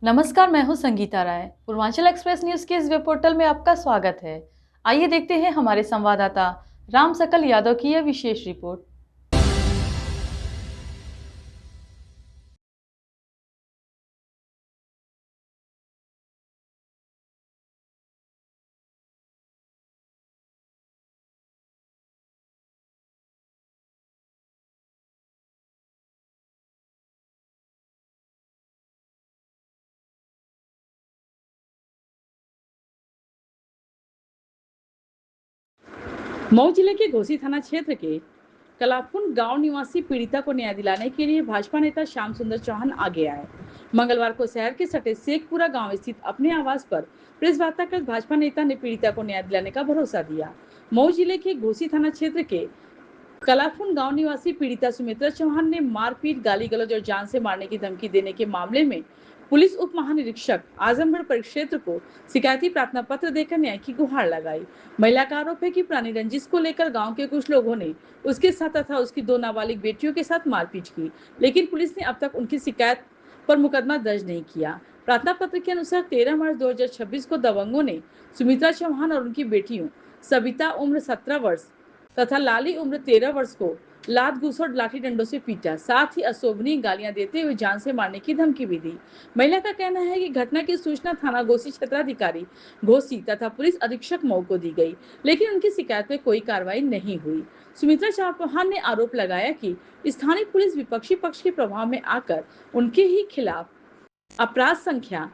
नमस्कार, मैं हूं संगीता राय। पूर्वांचल एक्सप्रेस न्यूज के इस वेब पोर्टल में आपका स्वागत है। आइए देखते हैं हमारे संवाददाता राम सकल यादव की यह विशेष रिपोर्ट। मऊ जिले के घोसी थाना क्षेत्र के कलापुन गांव निवासी पीड़िता को न्याय दिलाने के लिए भाजपा नेता श्याम सुंदर चौहान आगे आए। मंगलवार को शहर के सटे शेखपुरा गांव स्थित अपने आवास पर प्रेस वार्ता कर भाजपा नेता ने पीड़िता को न्याय दिलाने का भरोसा दिया। मऊ जिले के घोसी थाना क्षेत्र के कलापुन गांव निवासी पीड़िता सुमित्रा चौहान ने मारपीट, गाली गलौज और जान से मारने की धमकी देने के मामले में पुलिस उप महानिरीक्षक आजमगढ़ परिक्षेत्र को शिकायती प्रार्थना पत्र देकर न्याय की गुहार लगाई। महिला का आरोप है कि प्राणी रंजिश को लेकर गांव के कुछ लोगों ने उसके साथ तथा उसकी 2 नाबालिग बेटियों के साथ मारपीट की, लेकिन पुलिस ने अब तक उनकी शिकायत पर मुकदमा दर्ज नहीं किया। प्रार्थना पत्र के अनुसार 13 मार्च 2026 को दबंगों ने सुमित्रा चौहान और उनकी बेटियों सविता उम्र 17 वर्ष तथा लाली उम्र 13 वर्ष को लात घूस और लाठी डंडों से पीटा, साथ ही अशोभनीय गालियां देते हुए जान से मारने की धमकी भी दी। महिला का कहना है कि घटना की सूचना थाना घोसी क्षेत्राधिकारी घोसी तथा पुलिस अधीक्षक मऊ को दी गई, लेकिन उनकी शिकायत में कोई कार्रवाई नहीं हुई। सुमित्रा चौहान ने आरोप लगाया कि स्थानीय पुलिस विपक्षी पक्ष के प्रभाव में आकर उनके ही खिलाफ अपराध संख्या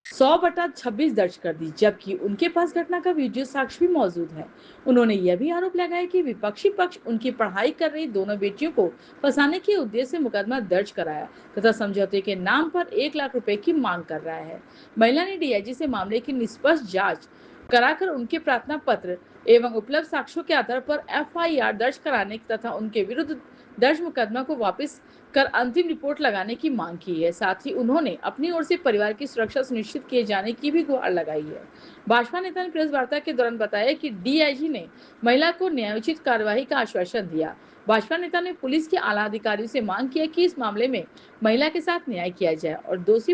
100/26 दर्ज कर दी, जबकि उनके पास घटना का वीडियो साक्ष्य भी मौजूद है। उन्होंने यह भी आरोप लगाया कि विपक्षी पक्ष उनकी पढ़ाई कर रही दोनों बेटियों को फंसाने के उद्देश्य से मुकदमा दर्ज कराया तथा समझौते के नाम पर 1 लाख रुपए की मांग कर रहा है। महिला ने डीआईजी से मामले की निष्पक्ष जांच कराकर उनके प्रार्थना पत्र एवं उपलब्ध साक्ष्यों के आधार पर एफआईआर दर्ज कराने तथा उनके विरुद्ध दर्ज मुकदमा को वापस कर अंतिम रिपोर्ट लगाने की मांग की है। साथ ही उन्होंने अपनी ओर से परिवार की सुरक्षा सुनिश्चित किए जाने की भी गुहार लगाई है। भाजपा नेता ने प्रेस वार्ता के दौरान बताया कि डीआईजी ने महिला को न्यायोचित कार्यवाही का आश्वासन दिया। भाजपा नेता ने पुलिस के आला अधिकारियों से मांग किया कि इस मामले में महिला के साथ न्याय किया जाए और दोषी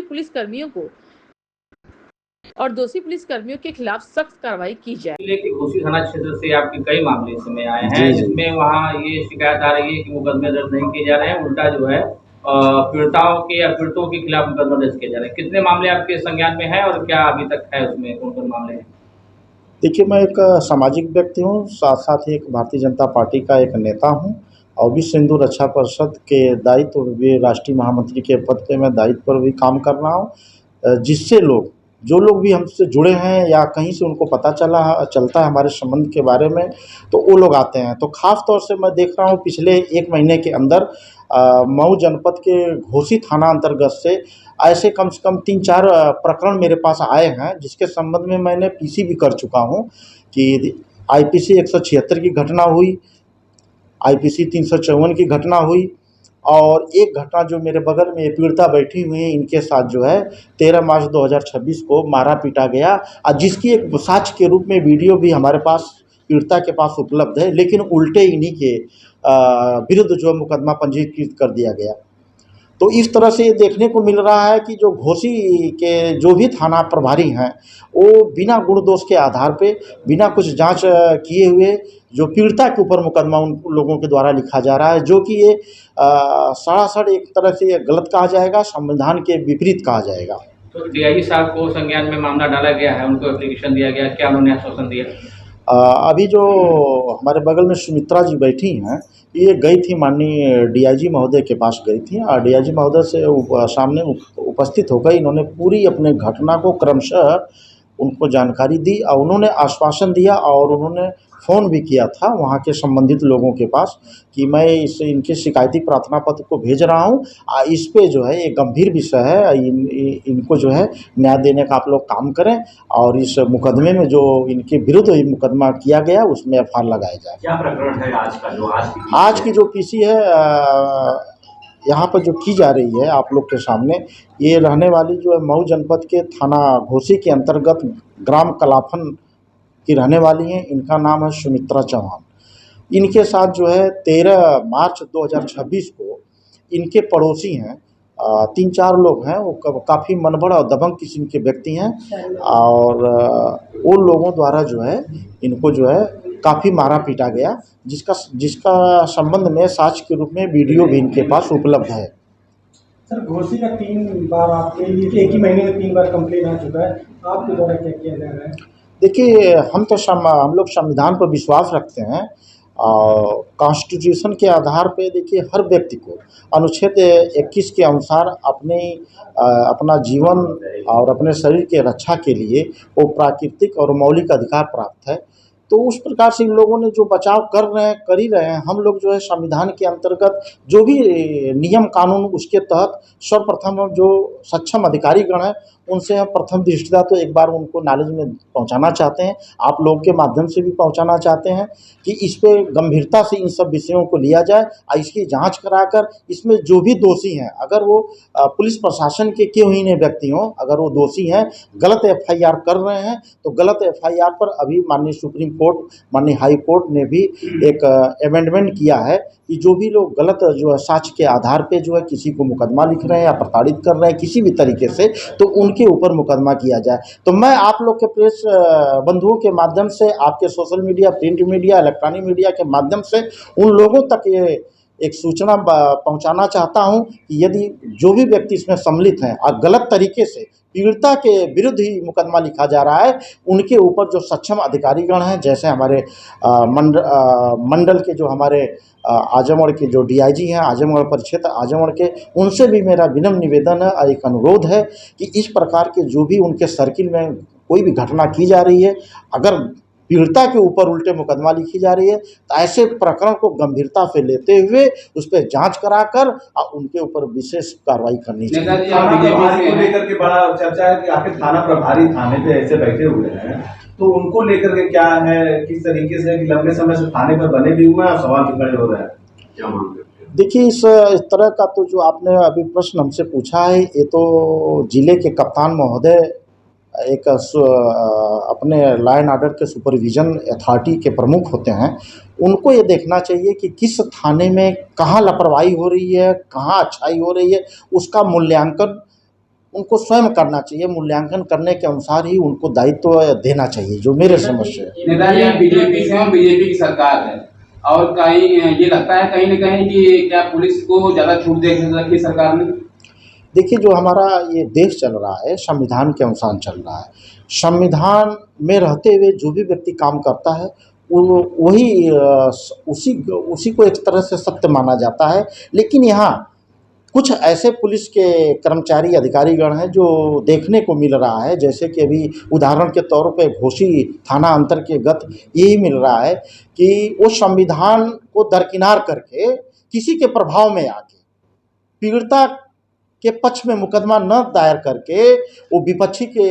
पुलिस कर्मियों के खिलाफ सख्त कार्रवाई की जाए। जिले के घोसी थाना क्षेत्र से आपके कई मामले इस समय आए हैं, जिसमें वहाँ ये शिकायत आ रही है कि मुकदमे दर्ज नहीं किए जा रहे हैं, उल्टा जो है पीड़िताओं के या पीड़ितों के खिलाफ मुकदमा दर्ज किए जा रहे हैं। कितने मामले आपके संज्ञान में है और क्या अभी तक है, उसमें कौन कौन मामले हैं? देखिए, मैं एक सामाजिक व्यक्ति हूँ, साथ साथ ही एक भारतीय जनता पार्टी का एक नेता हूँ और विश्व हिंदू रक्षा परिषद के दायित्व भी राष्ट्रीय महामंत्री के पद पे मैं दायित्व पर भी काम कर रहा हूँ, जिससे जो लोग भी हमसे जुड़े हैं या कहीं से उनको पता चलता है हमारे संबंध के बारे में, तो वो लोग आते हैं। तो ख़ास तौर से मैं देख रहा हूँ पिछले 1 महीने के अंदर मऊ जनपद के घोसी थाना अंतर्गत से ऐसे कम से कम 3-4 प्रकरण मेरे पास आए हैं, जिसके संबंध में मैंने पीसी भी कर चुका हूँ कि आईपीसी 176 की घटना हुई, आईपीसी 354 की घटना हुई और एक घटना जो मेरे बगल में पीड़िता बैठी हुई है, इनके साथ जो है 13 मार्च 2026 को मारा पीटा गया और जिसकी एक साक्ष्य के रूप में वीडियो भी हमारे पास पीड़िता के पास उपलब्ध है, लेकिन उल्टे इन्हीं के विरुद्ध जो मुकदमा पंजीकृत कर दिया गया। तो इस तरह से ये देखने को मिल रहा है कि जो घोसी के जो भी थाना प्रभारी हैं, वो बिना गुण दोष के आधार पे, बिना कुछ जांच किए हुए जो पीड़िता के ऊपर मुकदमा उन लोगों के द्वारा लिखा जा रहा है, जो कि ये सरासर एक तरह से ये गलत कहा जाएगा, संविधान के विपरीत कहा जाएगा। तो डीआईजी साहब को संज्ञान में मामला डाला गया है, उनको एप्लीकेशन दिया गया, क्या उन्होंने आश्वासन दिया? अभी जो हमारे बगल में सुमित्रा जी बैठी हैं, ये गई थी माननीय डीआईजी महोदय के पास गई थी और डीआईजी महोदय से सामने उपस्थित होकर इन्होंने पूरी अपने घटना को क्रमशः उनको जानकारी दी और उन्होंने आश्वासन दिया और उन्होंने फ़ोन भी किया था वहाँ के संबंधित लोगों के पास कि मैं इनके शिकायती प्रार्थना पत्र को भेज रहा हूँ, इस पे जो है ये गंभीर विषय है, इनको जो है न्याय देने का आप लोग काम करें और इस मुकदमे में जो इनके विरुद्ध मुकदमा किया गया उसमें एफआईआर लगाया जाए। क्या प्रकरण है आज का, जो आज की जो पीसी है यहाँ पर जो की जा रही है आप लोग के सामने, ये रहने वाली जो है मऊ जनपद के थाना घोसी के अंतर्गत ग्राम कलाफन की रहने वाली हैं। इनका नाम है सुमित्रा चौहान। इनके साथ जो है 13 मार्च 2026 को इनके पड़ोसी हैं तीन चार लोग हैं, वो काफ़ी मनबड़ और दबंग किस्म के व्यक्ति हैं और वो लोगों द्वारा जो है इनको जो है काफ़ी मारा पीटा गया, जिसका संबंध में साक्ष्य के रूप में वीडियो भी इनके पास उपलब्ध है। सर, घोसी का 3 बार आपके लिए एक ही महीने में 3 बार कंप्लेन आ चुका है, आपके द्वारा क्या किया जा रहा है? देखिए, हम लोग संविधान पर विश्वास रखते हैं और कॉन्स्टिट्यूशन के आधार पे देखिए हर व्यक्ति को अनुच्छेद 21 के अनुसार अपना जीवन और अपने शरीर के रक्षा के लिए वो प्राकृतिक और मौलिक अधिकार प्राप्त है। तो उस प्रकार से इन लोगों ने जो बचाव कर ही रहे हैं। हम लोग जो है संविधान के अंतर्गत जो भी नियम कानून उसके तहत सर्वप्रथम हम जो सक्षम अधिकारीगण हैं उनसे हम प्रथम दृष्टया तो एक बार उनको नॉलेज में पहुंचाना चाहते हैं, आप लोग के माध्यम से भी पहुंचाना चाहते हैं कि इस पे गंभीरता से इन सब विषयों को लिया जाए और इसकी जांच कराकर इसमें जो भी दोषी हैं, अगर वो पुलिस प्रशासन के क्यों ही नहीं व्यक्ति हों, अगर वो दोषी हैं, गलत एफआईआर कर रहे हैं तो गलत एफआईआर पर अभी माननीय सुप्रीम कोर्ट, माननीय हाई कोर्ट ने भी एक अमेंडमेंट किया है कि जो भी लोग गलत जो है साक्ष्य के आधार पे जो है किसी को मुकदमा लिख रहे हैं या प्रताड़ित कर रहे हैं किसी भी तरीके से, तो उनके ऊपर मुकदमा किया जाए। तो मैं आप लोग के प्रेस बंधुओं के माध्यम से, आपके social media, print media, electronic media के माध्यम से उन लोगों तक ये एक सूचना पहुंचाना चाहता हूं कि यदि जो भी व्यक्ति इसमें सम्मिलित हैं और गलत तरीके से पीड़िता के विरुद्ध ही मुकदमा लिखा जा रहा है, उनके ऊपर जो सक्षम अधिकारीगण हैं, जैसे हमारे मंडल के जो हमारे आजमगढ़ के जो डीआईजी हैं, आजमगढ़ परिक्षेत्र आजमगढ़ के, उनसे भी मेरा विनम्र निवेदन है और एक अनुरोध है कि इस प्रकार के जो भी उनके सर्किल में कोई भी घटना की जा रही है, अगर पीड़िता के ऊपर उल्टे मुकदमा लिखी जा रही है तो ऐसे प्रकरण को गंभीरता से लेते हुए उस पर जांच कराकर और उनके ऊपर विशेष कार्रवाई करनी चाहिए। थाना प्रभारी को लेकर के बड़ा चर्चा है कि आपके थाना प्रभारी थाने पे ऐसे बैठे हुए हैं, तो उनको लेकर के क्या है, किस तरीके से लंबे समय से थाने पर बने भी हुए हैं और सवाल भी खड़े हो रहे हैं, क्या मानते हैं? देखिए, इस तरह का तो जो आपने अभी प्रश्न हमसे पूछा है, ये तो जिले के कप्तान महोदय एक अपने लॉ एंड ऑर्डर के सुपरविजन अथॉरिटी के प्रमुख होते हैं, उनको ये देखना चाहिए कि किस थाने में कहाँ लापरवाही हो रही है, कहाँ अच्छाई हो रही है, उसका मूल्यांकन उनको स्वयं करना चाहिए। मूल्यांकन करने के अनुसार ही उनको दायित्व देना चाहिए, जो मेरे समझ से है। नेताजी, बीजेपी की सरकार है और कहीं ये लगता है कहीं न कहीं कि क्या पुलिस को ज़्यादा छूट दे रखी सरकार ने? देखिए, जो हमारा ये देश चल रहा है संविधान के अनुसार चल रहा है। संविधान में रहते हुए जो भी व्यक्ति काम करता है वही उसी को एक तरह से सत्य माना जाता है। लेकिन यहाँ कुछ ऐसे पुलिस के कर्मचारी अधिकारीगण हैं जो देखने को मिल रहा है, जैसे कि अभी उदाहरण के तौर पे घोसी थाना अंतर्गत यही मिल रहा है कि वो संविधान को दरकिनार करके किसी के प्रभाव में आके पीड़िता के पक्ष में मुकदमा न दायर करके वो विपक्षी के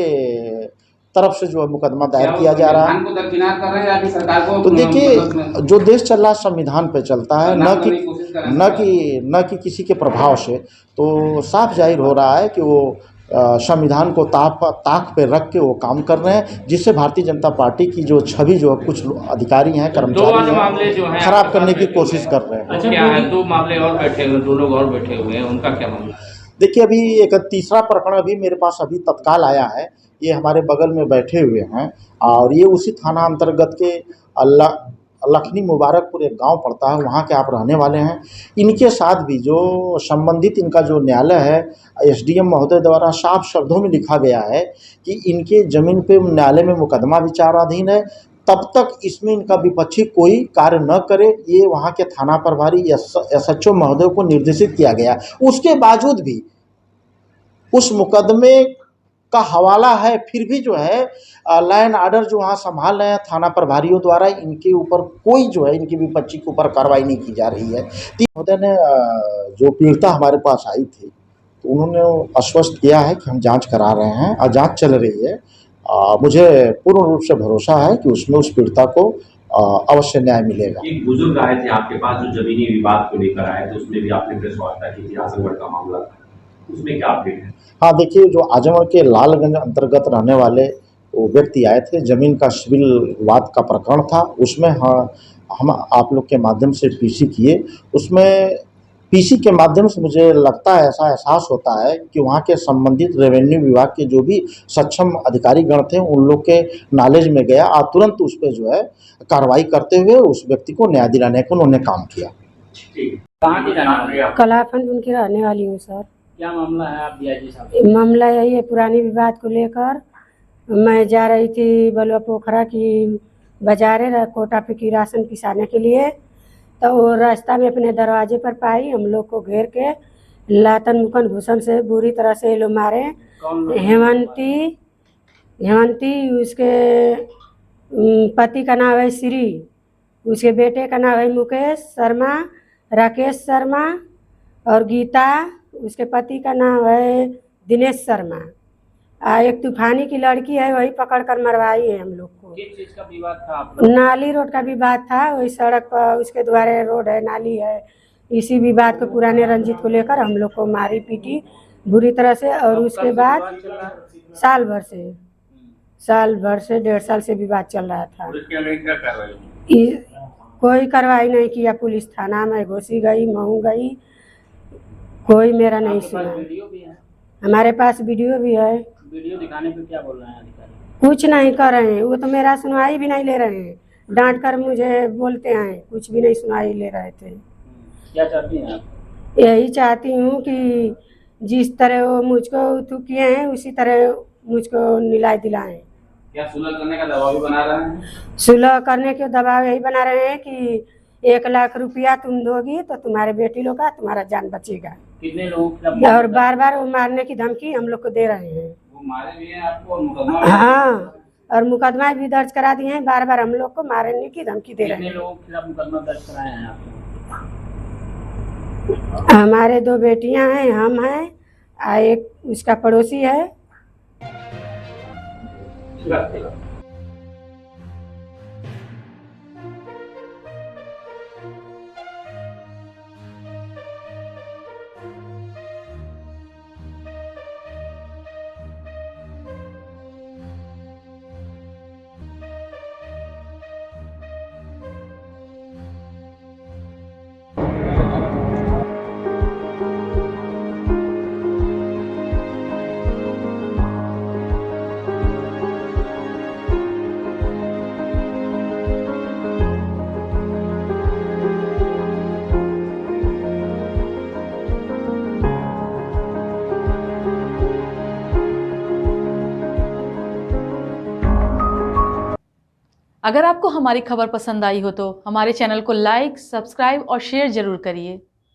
तरफ से जो है मुकदमा दायर किया जा रहा है। को दरकिनार कर रहे हैं या फिर सरकार को? तो देखिए, जो देश चल रहा है संविधान पे चलता है, न कि किसी के प्रभाव से। तो साफ जाहिर हो रहा है कि वो संविधान को ताक पे रख के वो काम कर रहे हैं, जिससे भारतीय जनता पार्टी की जो छवि जो है कुछ अधिकारी हैं, कर्मचारी हैं, खराब करने की कोशिश कर रहे हैं। अच्छा, क्या है, 2 मामले और बैठे हुए, 2 लोग और बैठे हुए हैं, उनका क्या मामला? देखिए, अभी एक तीसरा प्रकरण अभी मेरे पास अभी तत्काल आया है। ये हमारे बगल में बैठे हुए हैं और ये उसी थाना अंतर्गत के लखनी मुबारकपुर एक गांव पड़ता है, वहाँ के आप रहने वाले हैं। इनके साथ भी जो संबंधित इनका जो न्यायालय है, एसडीएम महोदय द्वारा साफ शब्दों में लिखा गया है कि इनके ज़मीन पे न्यायालय में मुकदमा विचाराधीन है, तब तक इसमें इनका विपक्षी कोई कार्य न करे, ये वहाँ के थाना प्रभारी एसएचओ महोदय को निर्देशित किया गया। उसके बावजूद भी उस मुकदमे का हवाला है, फिर भी जो है लॉ एंड ऑर्डर जो वहाँ संभाल रहे हैं थाना प्रभारियों द्वारा, इनके ऊपर कोई जो है इनकी विपक्षी के ऊपर कार्रवाई नहीं की जा रही है। महोदय ने जो पीड़िता हमारे पास आई थी, तो उन्होंने आश्वस्त किया है कि हम जाँच करा रहे हैं और जाँच चल रही है। मुझे पूर्ण रूप से भरोसा है कि उसमें उस पीड़िता को अवश्य न्याय मिलेगा। एक बुजुर्ग आए थे आपके पास जो जमीनी विवाद को लेकर आए थे, उसमें भी आपने प्रेस वार्ता की थी, आजमगढ़ का मामला था, उसमें क्या अपडेट है? हाँ, देखिए, जो आजमगढ़ के लालगंज अंतर्गत रहने वाले वो व्यक्ति आए थे, जमीन का सिविल विवाद का प्रकरण था, उसमें हम आप लोग के माध्यम से पीसी किए। उसमें पीसी के माध्यम से मुझे लगता है, ऐसा एहसास होता है कि वहाँ के संबंधित रेवेन्यू विभाग के जो भी सक्षम अधिकारी गण थे उन लोग के नॉलेज में गया और तुरंत उस पर जो है कार्रवाई करते हुए उस व्यक्ति को न्याय दिलाने का उन्होंने काम किया। कहाँ की जाने वाली आप? कलाफन उनकी रहने वाली हूँ सर। क्या मामला है आप डीआईजी साहब? मामला यही है, पुरानी विवाद को लेकर मैं जा रही थी बलुआ पोखरा की बाजारे कोटा पे की राशन पिसाने के लिए, तो वो रास्ता में अपने दरवाजे पर पाई, हम लोग को घेर के लातन मुकन घुसन से बुरी तरह से लोग मारे। हेमंती उसके पति का नाम है श्री, उसके बेटे का नाम है मुकेश शर्मा, राकेश शर्मा और गीता, उसके पति का नाम है दिनेश शर्मा। एक तूफानी की लड़की है, वही पकड़ कर मरवाई है हम लोग को। किस चीज का विवाद था आप लोग? नाली रोड का विवाद था, वही सड़क पर उसके द्वारे रोड है, नाली है, इसी विवाद को पुराने रंजित को लेकर हम लोग को मारी पीटी बुरी तरह से। और उसके बाद साल भर से 1.5 साल से विवाद चल रहा था। कोई कार्रवाई नहीं किया, पुलिस थाना में घुसी गई, महू गई, कोई मेरा नहीं सुना। हमारे पास वीडियो भी है। वीडियो दिखाने पे क्या बोल रहे हैं अधिकारी? कुछ नहीं कर रहे हैं, वो तो मेरा सुनवाई भी नहीं ले रहे हैं, डांट कर मुझे बोलते हैं, कुछ भी नहीं सुनवाई ले रहे थे। क्या चाहती हैं आप? यही चाहती हूँ कि जिस तरह वो मुझको किए हैं उसी तरह मुझको न्याय दिलाएं। क्या सुलह करने का दबाव भी बना रहे हैं? सुलह करने के दबाव यही बना रहे हैं कि 1 लाख रुपया तुम दोगी तो तुम्हारे बेटी लोग का तुम्हारा जान बचेगा। कितने लोगों और बार वो मारने की धमकी हम लोग को दे रहे हैं। वो मारे भी हैं आपको और मुकदमा? हाँ, और मुकदमा भी दर्ज करा दिए हैं, बार हम लोग को मारने की धमकी दे रहे हैं। कितने लोगों के खिलाफ मुकदमा दर्ज कराए हैं आपने? हमारे 2 बेटियां हैं, हम हैं, एक उसका पड़ोसी है। अगर आपको हमारी खबर पसंद आई हो तो हमारे चैनल को लाइक, सब्सक्राइब और शेयर जरूर करिए।